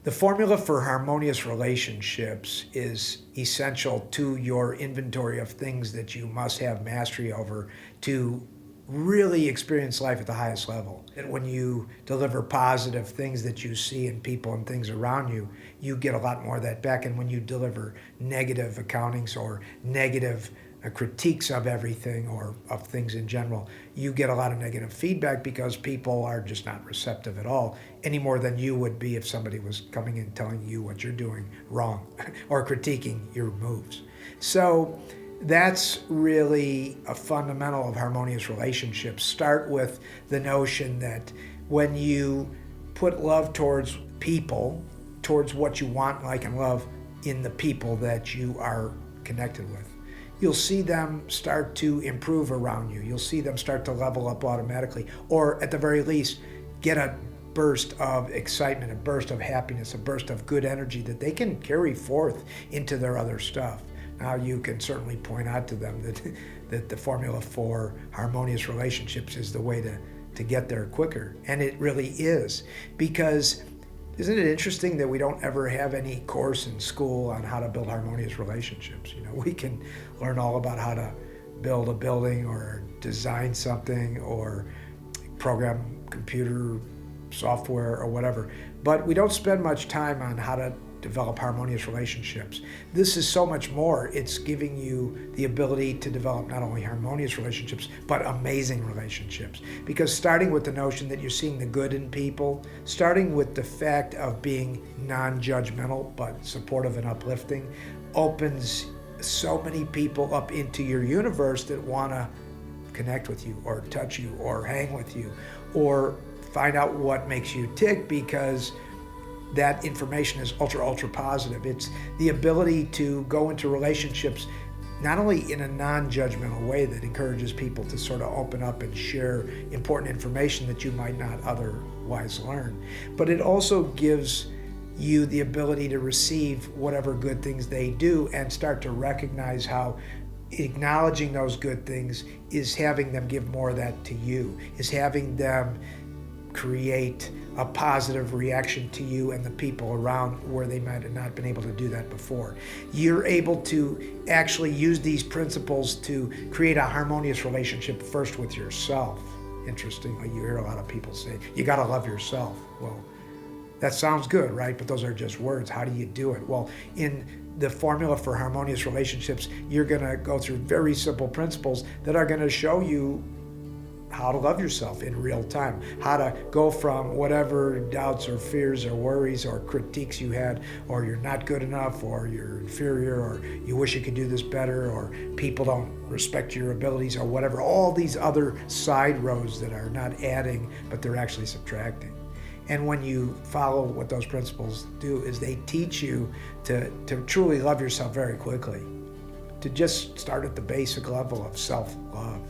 The formula for harmonious relationships is essential to your inventory of things that you must have mastery over to really experience life at the highest level. And when you deliver positive things that you see in people and things around you, you get a lot more of that back. And when you deliver negative accountings or negative critiques of everything or of things in general, you get a lot of negative feedback because people are just not receptive at all, any more than you would be if somebody was coming in telling you what you're doing wrong or critiquing your moves. So that's really a fundamental of harmonious relationships. Start with the notion that when you put love towards people, towards what you want, like, and love in the people that you are connected with, you'll see them start to improve around you. You'll see them start to level up automatically, or at the very least, get a burst of excitement, a burst of happiness, a burst of good energy that they can carry forth into their other stuff. Now, you can certainly point out to them that the formula for harmonious relationships is the way to get there quicker. And it really is, because isn't it interesting that we don't ever have any course in school on how to build harmonious relationships? You know, we can learn all about how to build a building or design something or program computer software or whatever, but we don't spend much time on how to develop harmonious relationships. This is so much more. It's giving you the ability to develop not only harmonious relationships, but amazing relationships. Because starting with the notion that you're seeing the good in people, starting with the fact of being non-judgmental, but supportive and uplifting, opens so many people up into your universe that want to connect with you or touch you or hang with you or find out what makes you tick, because that information is ultra positive. It's the ability to go into relationships not only in a non-judgmental way that encourages people to sort of open up and share important information that you might not otherwise learn, but it also gives you the ability to receive whatever good things they do and start to recognize how acknowledging those good things is having them give more of that to you, is having them create a positive reaction to you and the people around where they might have not been able to do that before. You're able to actually use these principles to create a harmonious relationship first with yourself. Interestingly, you hear a lot of people say, you gotta love yourself. Well, that sounds good, right? But those are just words. How do you do it? Well, in the formula for harmonious relationships, you're gonna go through very simple principles that are gonna show you how to love yourself in real time, how to go from whatever doubts or fears or worries or critiques you had, or you're not good enough, or you're inferior, or you wish you could do this better, or people don't respect your abilities, or whatever, all these other side roads that are not adding, but they're actually subtracting. And when you follow what those principles do is they teach you to truly love yourself very quickly, to just start at the basic level of self-love.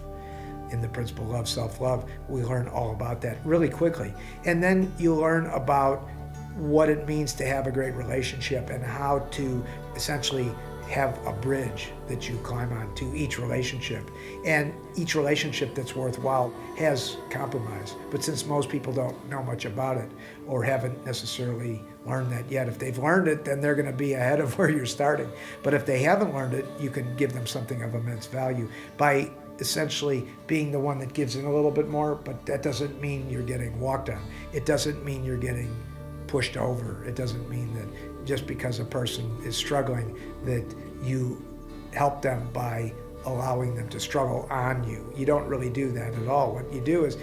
In the principle of self-love, we learn all about that really quickly. And then you learn about what it means to have a great relationship and how to essentially have a bridge that you climb on to each relationship. And each relationship that's worthwhile has compromise. But since most people don't know much about it or haven't necessarily learned that yet, if they've learned it, then they're going to be ahead of where you're starting. But if they haven't learned it, you can give them something of immense value by essentially being the one that gives in a little bit more, but that doesn't mean you're getting walked on. It doesn't mean you're getting pushed over. It doesn't mean that just because a person is struggling that you help them by allowing them to struggle on you. You don't really do that at all. What you do is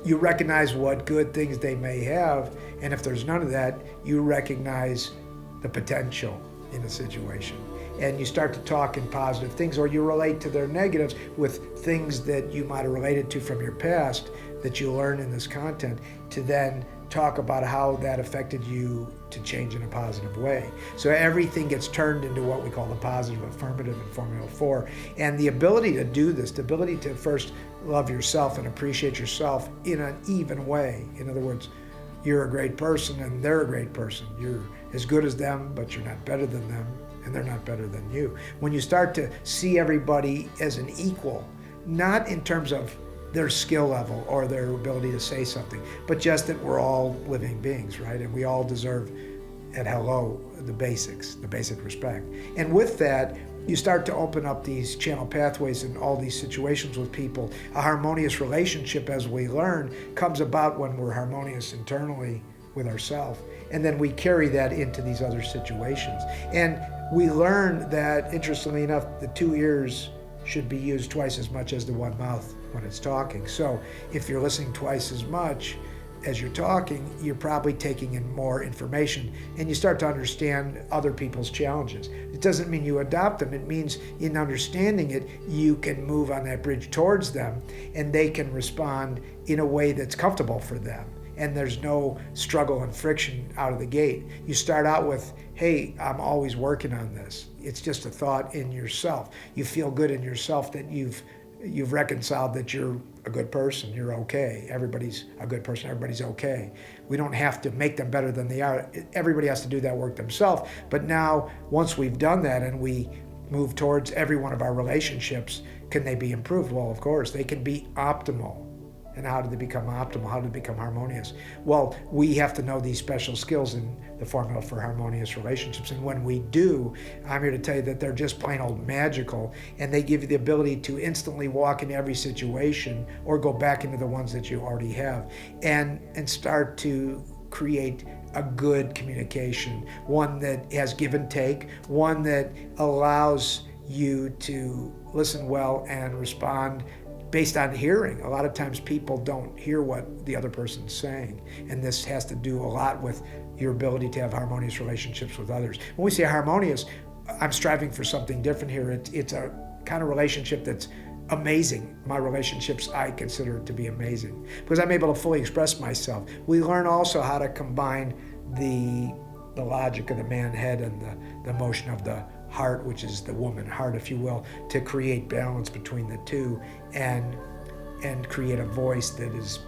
you recognize what good things they may have, and if there's none of that, you recognize the potential in a situation. And you start to talk in positive things, or you relate to their negatives with things that you might have related to from your past that you learn in this content, to then talk about how that affected you to change in a positive way. So everything gets turned into what we call the positive affirmative in Formula 4. And the ability to do this, the ability to first love yourself and appreciate yourself in an even way. In other words, you're a great person and they're a great person. You're as good as them, but you're not better than them, and they're not better than you. When you start to see everybody as an equal, not in terms of their skill level or their ability to say something, but just that we're all living beings, right? And we all deserve at hello, the basics, the basic respect. And with that, you start to open up these channel pathways in all these situations with people. A harmonious relationship, as we learn, comes about when we're harmonious internally with ourselves. And then we carry that into these other situations. And we learn that, interestingly enough, the 2 ears should be used twice as much as the one mouth when it's talking. So if you're listening twice as much as you're talking, you're probably taking in more information, and you start to understand other people's challenges. It doesn't mean you adopt them. It means in understanding it, you can move on that bridge towards them, and they can respond in a way that's comfortable for them. And there's no struggle and friction out of the gate. You start out with, hey, I'm always working on this. It's just a thought in yourself. You feel good in yourself that you've reconciled that you're a good person, you're okay. Everybody's a good person, everybody's okay. We don't have to make them better than they are. Everybody has to do that work themselves. But now, once we've done that and we move towards every one of our relationships, can they be improved? Well, of course, they can be optimal. And how do they become optimal? How do they become harmonious? Well, we have to know these special skills in the formula for harmonious relationships. And when we do, I'm here to tell you that they're just plain old magical, and they give you the ability to instantly walk in every situation or go back into the ones that you already have and start to create a good communication, one that has give and take, one that allows you to listen well and respond based on hearing. A lot of times people don't hear what the other person's saying, and this has to do a lot with your ability to have harmonious relationships with others. When we say harmonious, I'm striving for something different here. It's a kind of relationship that's amazing. My relationships, I consider to be amazing because I'm able to fully express myself. We learn also how to combine the logic of the man head and the emotion of the heart, which is the woman heart, if you will, to create balance between the two and create a voice that is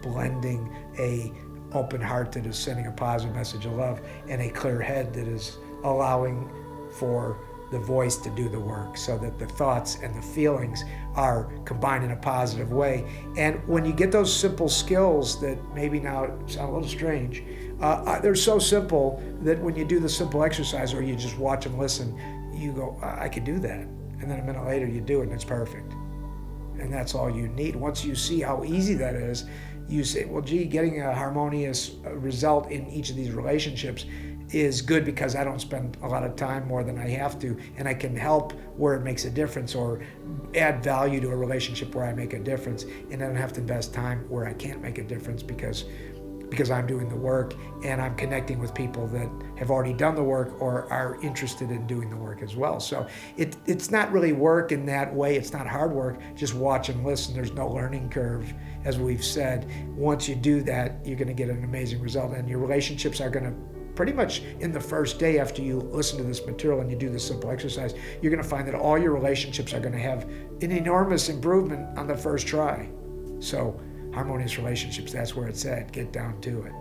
blending a open heart that is sending a positive message of love and a clear head that is allowing for the voice to do the work so that the thoughts and the feelings are combined in a positive way. And when you get those simple skills that maybe now sound a little strange, they're so simple that when you do the simple exercise or you just watch and listen, you go, I could do that. And then a minute later you do it and it's perfect. And that's all you need. Once you see how easy that is, you say, well, gee, getting a harmonious result in each of these relationships is good because I don't spend a lot of time more than I have to, and I can help where it makes a difference or add value to a relationship where I make a difference, and I don't have to invest time where I can't make a difference because I'm doing the work and I'm connecting with people that have already done the work or are interested in doing the work as well. So it's not really work in that way. It's not hard work. Just watch and listen. There's no learning curve, as we've said. Once you do that, you're going to get an amazing result, and your relationships are going to pretty much in the first day after you listen to this material and you do this simple exercise, you're going to find that all your relationships are going to have an enormous improvement on the first try. So harmonious relationships, that's where it's at. Get down to it.